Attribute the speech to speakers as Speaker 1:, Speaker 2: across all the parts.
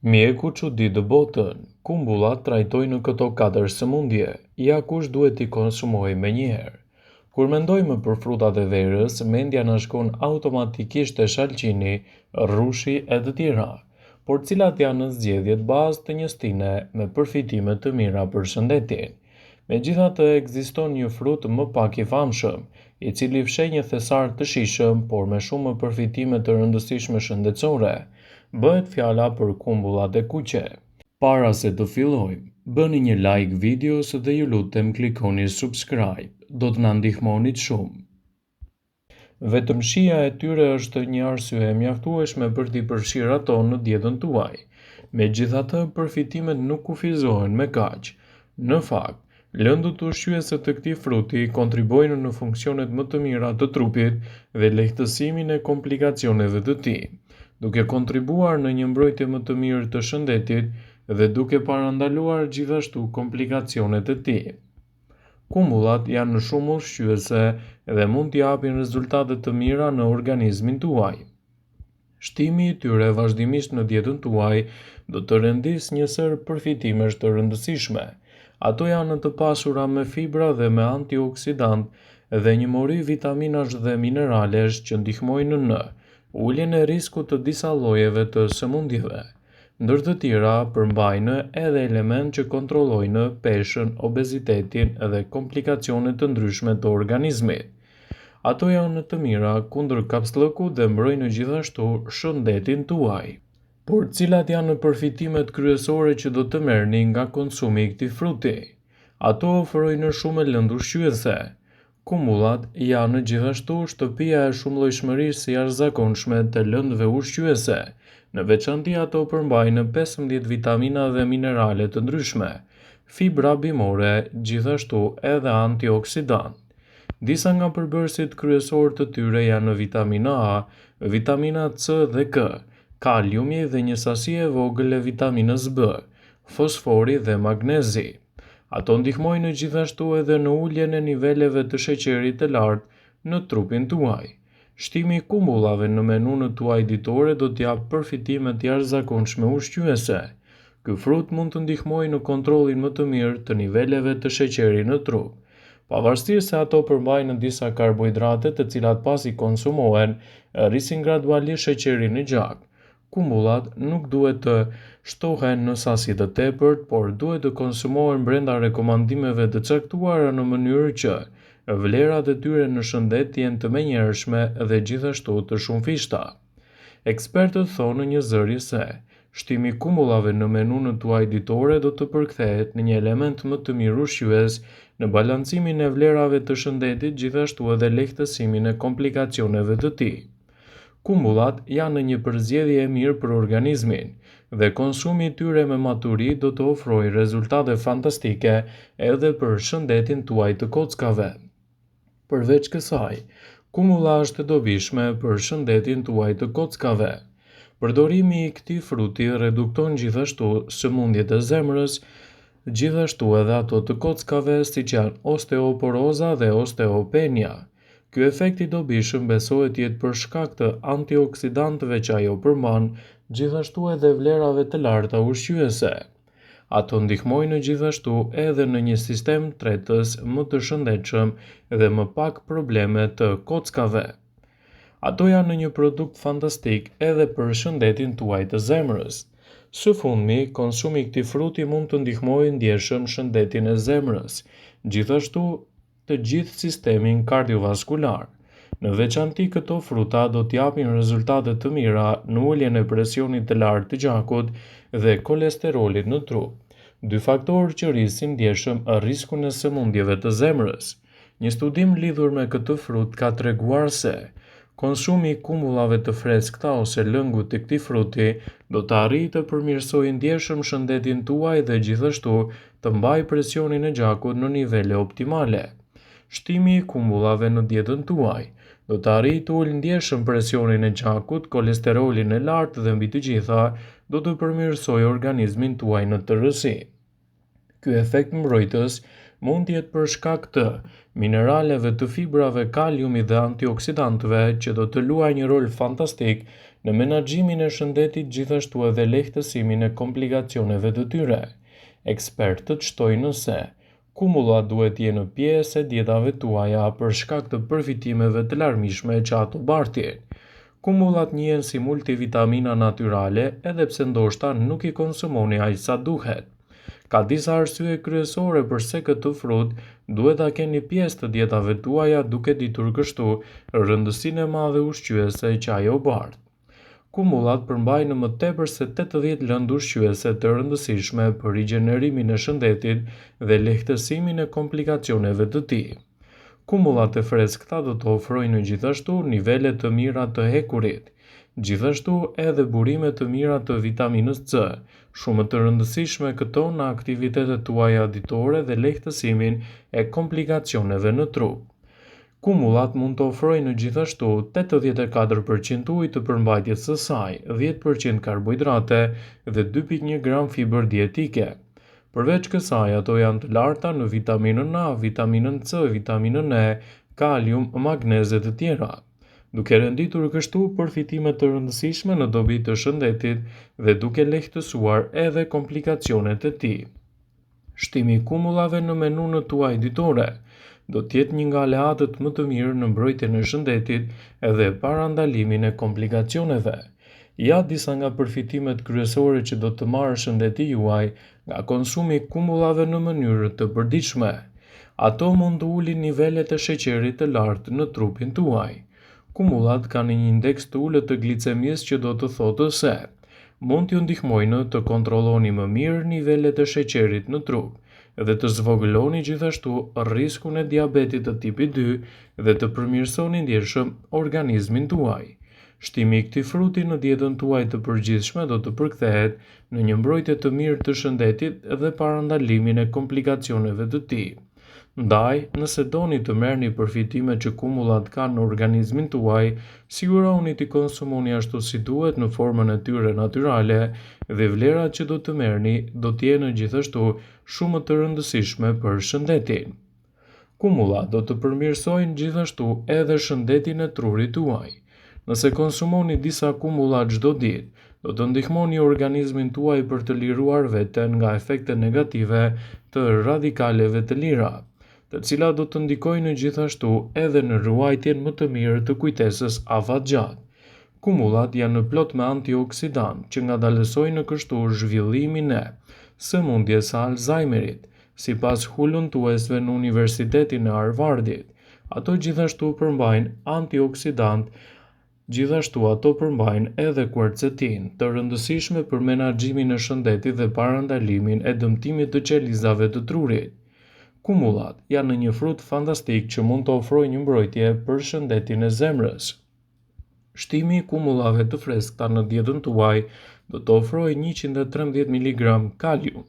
Speaker 1: Mjeku çudi të botën, kumbullat trajtojnë këto 4 sëmundje, ja kush duhet t'i konsumojë menjëherë. Kur mendojmë për frutat e verës, mendja na shkon automatikisht te shalqini, rrushi e të tjera, por cilat janë zgjedhjet bazë të një stine me përfitime të mira për shëndetin. Megjithatë, ekziston një frut më pak i famshëm, i cili fsheh një thesar të shijshëm, por me shumë përfitime të rëndësishme shëndetësore. Bëhet fjala për kumbullat e kuqe. Para se të fillojmë, bëni një like videos dhe ju lutem klikoni subscribe, do të na ndihmonit shumë. Vetëm shija e tyre është një arsye e mjaftueshme për t'i përfshirë ato në dietën tuaj. Megjithatë, përfitimet nuk kufizohen me kaq. Në fakt, lëndët ushqyese të këtij fruti kontribuojnë në funksionet më të mira të trupit dhe lehtësimin e komplikacioneve të tij, duke kontribuar në një mbrojtje më të mirë të shëndetit dhe duke parandaluar gjithashtu komplikacionet e tij. Kumbullat janë shumë ushqyese dhe mund t'i japin rezultate të mira në organizmin tuaj. Shtimi i tyre vazhdimisht në dietën tuaj do të rendisë një sër përfitimesh të rëndësishme. Ato janë të pasura me fibra dhe me antioksidant dhe një mori vitaminash dhe mineralesh që ndihmojnë në uljen e riskut të disa llojeve të sëmundjeve. Ndër të tjera përmbajnë edhe element që kontrollojnë peshën, obezitetin dhe komplikacionet të ndryshme të organizmit. Ato janë të mira kundër kapslëkut dhe mbrojnë gjithashtu shëndetin tuaj. Por cilat janë përfitimet kryesore që do të merrni nga konsumi i këtij fruti? Ato ofrojnë shumë lëndë ushqyese. Kumbullat janë gjithashtu shtëpia e shumëllojshmërisë së jashtëzakonshme të lëndëve ushqyese. Në veçanti ato përmbajnë 15 vitamina dhe minerale të ndryshme, fibra bimore, gjithashtu edhe antioksidant. Disa nga përbërësit kryesor të tyre janë vitamina A, vitamina C dhe K, kaliumi dhe një sasi e vogël e vitaminës B, fosfori dhe magnezi. Ato ndihmojnë gjithashtu edhe në uljen e niveleve të sheqerit të lartë në trupin tuaj. Shtimi i kumbullave në menun tuaj ditore do t'jap përfitime të jashtëzakonshme ushqyese. Ky frut mund të ndihmojë në kontrollin më të mirë të niveleve të sheqerit në trup. Pavarësisht se ato përmbajnë disa karbohidrate të cilat pasi konsumohen, rrisin gradualisht sheqerin në gjak. Kumbullat nuk duhet të shtohen në sasi të tepërt, por duhet të konsumohen brenda rekomandimeve të caktuara në mënyrë që vlerat e tyre në shëndet të jenë të menjëhershme dhe gjithashtu të shumëfishta. Ekspertët thonë një zëri se shtimi i kumbullave në menun tuaj ditore do të përkthehet në një element më të mirë ushqyes në balancimin e vlerave të shëndetit, gjithashtu edhe lehtësimin e komplikacioneve të tij. Kumbullat janë një përzgjedhje e mirë për organizmin dhe konsumi i tyre me maturi do të ofrojë rezultate fantastike edhe për shëndetin tuaj të kockave. Përveç kësaj, kumbulla është e dobishme për shëndetin tuaj të kockave. Përdorimi i këtij fruti redukton gjithashtu sëmundjet e zemrës, gjithashtu edhe ato të kockave siç janë osteoporoza dhe osteopenia. Ky efekt i dobishëm besohet jetë për shkak të antioksidantëve që ajo përmban, gjithashtu edhe vlerave të larta ushqyese. Ato ndihmojnë gjithashtu edhe në një sistem tretës më të shëndetshëm dhe më pak probleme të kockave. Ato janë një produkt fantastik edhe për shëndetin tuaj të zemrës. Së fundmi, konsumi i këtij fruti mund të ndihmojë ndjeshëm shëndetin e zemrës, gjithashtu të gjithë sistemin kardiovaskular. Në veçanti këto fruta do t'japin rezultate të mira në uljen e presionit të lartë të gjakut dhe kolesterolit në trup, dy faktorë që rrisin ndjeshëm riskun e sëmundjeve të zemrës. Një studim lidhur me këtë frut ka treguar se konsumi i kumbullave të freskëta ose lëngut të këtij fruti do të arrijë të përmirësojë ndjeshëm shëndetin tuaj dhe gjithashtu të mbajë presionin e gjakut në nivele optimale. Shtimi i kumbullave në dietën tuaj do të arrijë të ulë ndjeshëm presionin e gjakut, kolesterolin e lartë dhe mbi të gjitha do të përmirësojë organizmin tuaj në tërësi. Ky efekt mbrojtës mund të jetë për shkak të mineraleve, të fibrave, kaliumit dhe antioksidantëve që do të luajnë një rol fantastik në menaxhimin e shëndetit, gjithashtu edhe lehtësimin e komplikacioneve të tyre. Ekspertët shtojnë se kumullat duhet të jenë pjesë e dietave tuaja për shkak të përfitimeve të larmishme që ato bartin. Kumullat njihen si multivitamina natyrale edhe pse ndoshta nuk i konsumoni aq sa duhet. Ka disa arsye kryesore pse këtë frut duhet ta keni pjesë të dietave tuaja, duke ditur kështu rëndësinë e madhe ushqyese që ajo bart. Kumullat përmbajnë më tepër se 80 lëndë ushqyese të rëndësishme për rigjenerimin e shëndetit dhe lehtësimin e komplikacioneve të tij. Kumullat e freskëta do të ofrojnë gjithashtu nivele të mira të hekurit, gjithashtu edhe burime të mira të vitaminës C, shumë të rëndësishme këto në aktivitetet tuaja ditore dhe lehtësimin e komplikacioneve në trup. Kumullat mund të ofrojnë gjithashtu 84% ujë të përmbajtjes së saj, 10% karbohidrate dhe 2,1 gram fiber dietike. Përveç kësaj, ato janë të larta në vitaminën A, vitaminën C, vitaminën E, kalium, magnez e të tjera, duke renditur kështu përfitime të rëndësishme në dobi të shëndetit dhe duke lehtësuar edhe komplikacionet e tij. Shtimi i kumullave në menun tuaj ditore do të jetë një nga aleatët më të mirë në mbrojtjen e shëndetit edhe parandalimin e komplikacioneve. Ja disa nga përfitimet kryesore që do të marrë shëndeti juaj nga konsumi i kumullave në mënyrë të përditshme. Ato mund të ulin nivelet e sheqerit të lartë në trupin tuaj. Kumullat kanë një indeks të ulët të glicemisë që do të thotë se mund t'ju ndihmojnë të kontrolloni më mirë nivelet e sheqerit në trup dhe të zvogëloni gjithashtu rrezikun e diabetit të tipit 2 dhe të përmirësoni ndjeshëm organizmin tuaj. Shtimi i këtij fruti në dietën tuaj të përgjithshme do të përkthehet në një mbrojtje të mirë të shëndetit dhe parandalimin e komplikacioneve të tij. Ndaj, nëse doni të merrni përfitimet që kumullat kanë në organizmin tuaj, siguroni t'i konsumoni ashtu si duhet në formën e tyre natyrale dhe vlerat që do të merrni do të jenë gjithashtu shumë të rëndësishme për shëndetin. Kumullat do të përmirësojnë gjithashtu edhe shëndetin e trurit tuaj. Nëse konsumoni disa kumulla çdo ditë, do të ndihmoni organizmin tuaj për të liruar veten nga efektet negative të radikaleve të lira, të cilat do të ndikojnë gjithashtu edhe në ruajtjen më të mirë të kujtesës afatgjat. Kumullat janë plot me antioksidant që ngadalësojnë kështu zhvillimin e sëmundjes së Alzheimerit, sipas hulumtuesve në Universitetin e Harvardit. Ato gjithashtu përmbajnë antioksidant. Gjithashtu ato përmbajnë edhe quercetin, të rëndësishme për menaxhimin e shëndetit dhe parandalimin e dëmtimit të qelizave të trurit. Kumullat janë një frut fantastik që mund të ofrojë një mbrojtje për shëndetin e zemrës. Shtimi i kumullave të freskëta në dietën tuaj do të ofrojë 113 mg kalium,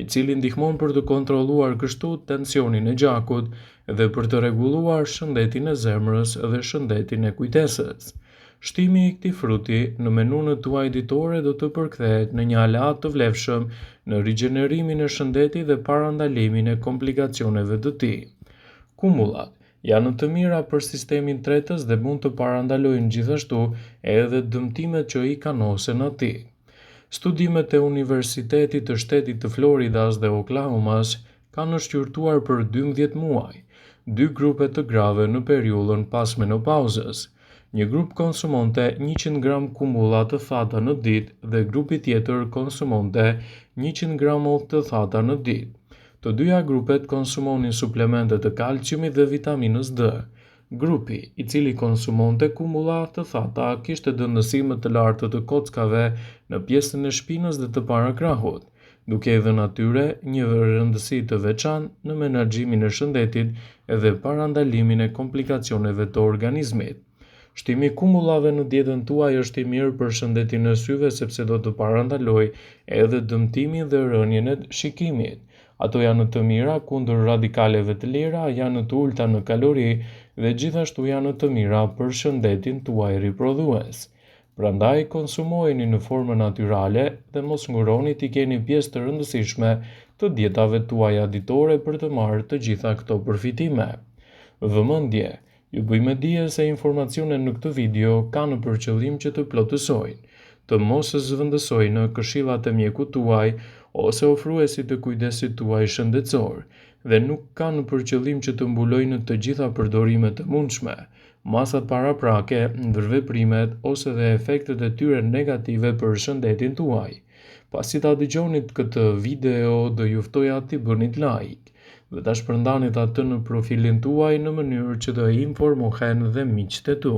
Speaker 1: i cili ndihmon për të kontrolluar kështu tensionin e gjakut dhe për të rregulluar shëndetin e zemrës dhe shëndetin e kujtesës. Shtimi i këtij fruti në menun tuaj ditore do të përkthehet në një aleat të vlefshëm në rigjenerimin e shëndetit dhe parandalimin e komplikacioneve të tij. Kumullat janë të mira për sistemin tretës dhe mund të parandalojnë gjithashtu edhe dëmtimet që i kanosen atij. Studimet e Universitetit të Shtetit të Floridas dhe Oklahomas kanë shqyrtuar për 12 muaj 2 grupe të grave në periudhën pas menopauzës. Një grup konsumonte 100 gram kumulla të thata në ditë dhe grupi tjetër konsumonte 100 gram të thata në ditë. Të dyja grupet konsumonin suplemente të kalciumit dhe vitaminës D. Grupi i cili konsumonte kumulla të thata kishte dëndësime të larta të kockave në pjesën e shpinës dhe të parakrahut, duke i dhënë atyre një rëndësi të veçantë në menaxhimin e shëndetit dhe parandalimin e komplikacioneve të organizmit. Shtimi i kumullave në dietën tuaj është i mirë për shëndetin e syve sepse do të parandalojë edhe dëmtimin dhe rënien e shikimit. Ato janë të mira kundër radikaleve të lira, janë të ulta në kalori dhe gjithashtu janë të mira për shëndetin tuaj riprodhues. Prandaj konsumojeni në formë natyrale dhe mos nguroni t'i keni pjesë të rëndësishme të dietave tuaja ditore për të marrë të gjitha këto përfitime. Vëmendje, Ju bëjmë dije se informacionet në këtë video kanë për qëllim që të plotësojnë, të mos zëvendësojnë këshillat e mjekut tuaj ose ofruesit të kujdesit tuaj shëndetësor dhe nuk kanë për qëllim që të mbulojnë të gjitha përdorimet e mundshme, masat paraprake, ndërveprimet ose dhe efektet e tyre negative për shëndetin tuaj. Pasi ta dëgjonit këtë video, do ju ftoja t'i bënit like dhe ta shpërndanit atë në profilin tuaj në mënyrë që të informohen dhe miqtë e tu.